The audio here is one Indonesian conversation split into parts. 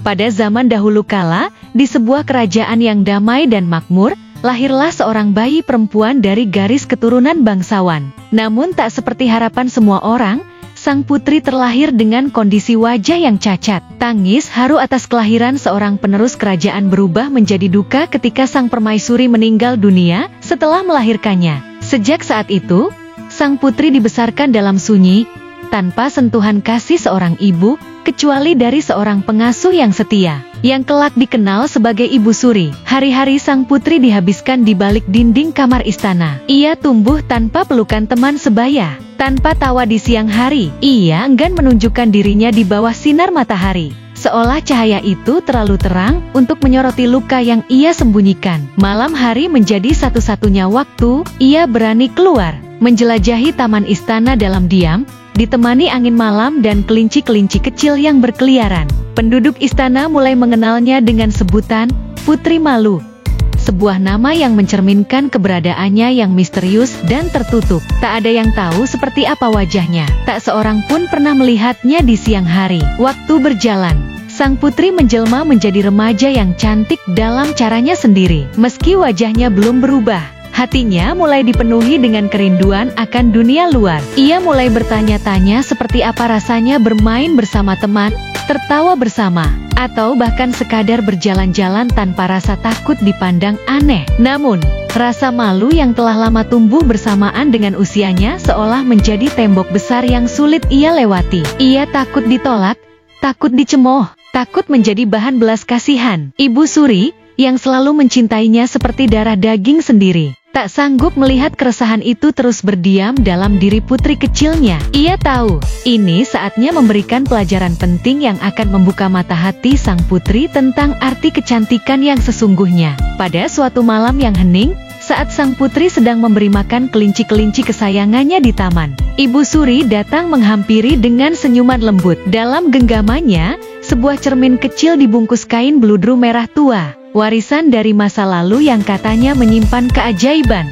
Pada zaman dahulu kala, di sebuah kerajaan yang damai dan makmur, lahirlah seorang bayi perempuan dari garis keturunan bangsawan. Namun tak seperti harapan semua orang, sang putri terlahir dengan kondisi wajah yang cacat. Tangis haru atas kelahiran seorang penerus kerajaan berubah menjadi duka ketika sang permaisuri meninggal dunia setelah melahirkannya. Sejak saat itu, sang putri dibesarkan dalam sunyi, tanpa sentuhan kasih seorang ibu, kecuali dari seorang pengasuh yang setia, yang kelak dikenal sebagai Ibu Suri. Hari-hari sang putri dihabiskan di balik dinding kamar istana. Ia tumbuh tanpa pelukan teman sebaya, tanpa tawa di siang hari. Ia enggan menunjukkan dirinya di bawah sinar matahari, seolah cahaya itu terlalu terang untuk menyoroti luka yang ia sembunyikan. Malam hari menjadi satu-satunya waktu ia berani keluar, menjelajahi taman istana dalam diam, ditemani angin malam dan kelinci-kelinci kecil yang berkeliaran. Penduduk istana mulai mengenalnya dengan sebutan Putri Malu, sebuah nama yang mencerminkan keberadaannya yang misterius dan tertutup. Tak ada yang tahu seperti apa wajahnya, tak seorang pun pernah melihatnya di siang hari. Waktu berjalan, sang putri menjelma menjadi remaja yang cantik dalam caranya sendiri. Meski wajahnya belum berubah, hatinya mulai dipenuhi dengan kerinduan akan dunia luar. Ia mulai bertanya-tanya seperti apa rasanya bermain bersama teman, tertawa bersama, atau bahkan sekadar berjalan-jalan tanpa rasa takut dipandang aneh. Namun, rasa malu yang telah lama tumbuh bersamaan dengan usianya seolah menjadi tembok besar yang sulit ia lewati. Ia takut ditolak, takut dicemooh, takut menjadi bahan belas kasihan Ibu Suri, yang selalu mencintainya seperti darah daging sendiri. Tak sanggup melihat keresahan itu terus berdiam dalam diri putri kecilnya. Ia tahu, ini saatnya memberikan pelajaran penting yang akan membuka mata hati sang putri tentang arti kecantikan yang sesungguhnya. Pada suatu malam yang hening, saat sang putri sedang memberi makan kelinci-kelinci kesayangannya di taman, Ibu Suri datang menghampiri dengan senyuman lembut. Dalam genggamannya, sebuah cermin kecil dibungkus kain beludru merah tua, warisan dari masa lalu yang katanya menyimpan keajaiban.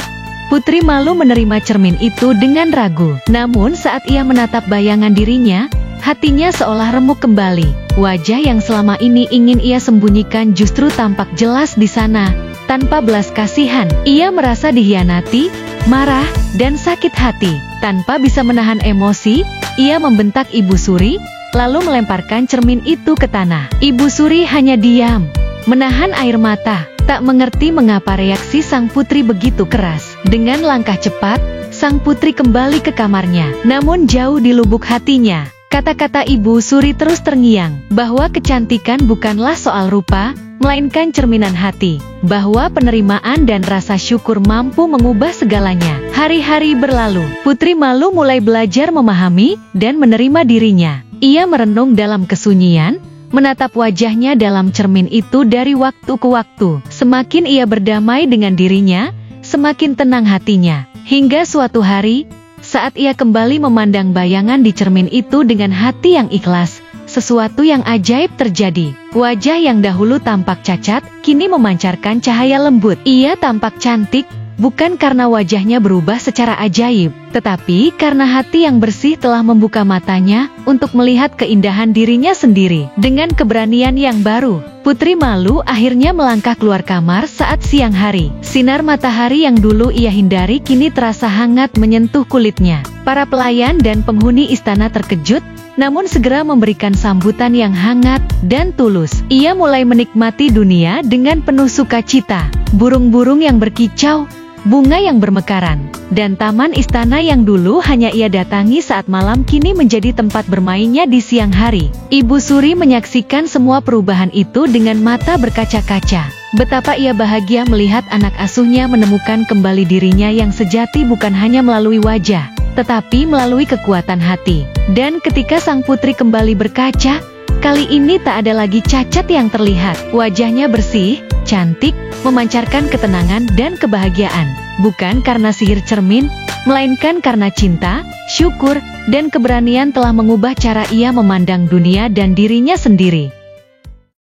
Putri Malu menerima cermin itu dengan ragu. Namun saat ia menatap bayangan dirinya, hatinya seolah remuk kembali. Wajah yang selama ini ingin ia sembunyikan justru tampak jelas di sana, tanpa belas kasihan. Ia merasa dihianati, marah, dan sakit hati. Tanpa bisa menahan emosi, ia membentak Ibu Suri, lalu melemparkan cermin itu ke tanah. Ibu Suri hanya diam, menahan air mata, tak mengerti mengapa reaksi sang putri begitu keras. Dengan langkah cepat, sang putri kembali ke kamarnya. Namun jauh di lubuk hatinya, kata-kata Ibu Suri terus terngiang, bahwa kecantikan bukanlah soal rupa, melainkan cerminan hati, bahwa penerimaan dan rasa syukur mampu mengubah segalanya. Hari-hari berlalu, Putri Malu mulai belajar memahami dan menerima dirinya. Ia merenung dalam kesunyian, menatap wajahnya dalam cermin itu dari waktu ke waktu. Semakin ia berdamai dengan dirinya, semakin tenang hatinya. Hingga suatu hari, saat ia kembali memandang bayangan di cermin itu dengan hati yang ikhlas, sesuatu yang ajaib terjadi. Wajah yang dahulu tampak cacat, kini memancarkan cahaya lembut. Ia tampak cantik, bukan karena wajahnya berubah secara ajaib, tetapi karena hati yang bersih telah membuka matanya untuk melihat keindahan dirinya sendiri. Dengan keberanian yang baru, Putri Malu akhirnya melangkah keluar kamar saat siang hari. Sinar matahari yang dulu ia hindari kini terasa hangat menyentuh kulitnya. Para pelayan dan penghuni istana terkejut, namun segera memberikan sambutan yang hangat dan tulus. Ia mulai menikmati dunia dengan penuh sukacita. Burung-burung yang berkicau, bunga yang bermekaran, dan taman istana yang dulu hanya ia datangi saat malam kini menjadi tempat bermainnya di siang hari. Ibu Suri menyaksikan semua perubahan itu dengan mata berkaca-kaca. Betapa ia bahagia melihat anak asuhnya menemukan kembali dirinya yang sejati bukan hanya melalui wajah, tetapi melalui kekuatan hati. Dan ketika sang putri kembali berkaca, kali ini tak ada lagi cacat yang terlihat. Wajahnya bersih, cantik, memancarkan ketenangan dan kebahagiaan. Bukan karena sihir cermin, melainkan karena cinta, syukur, dan keberanian telah mengubah cara ia memandang dunia dan dirinya sendiri.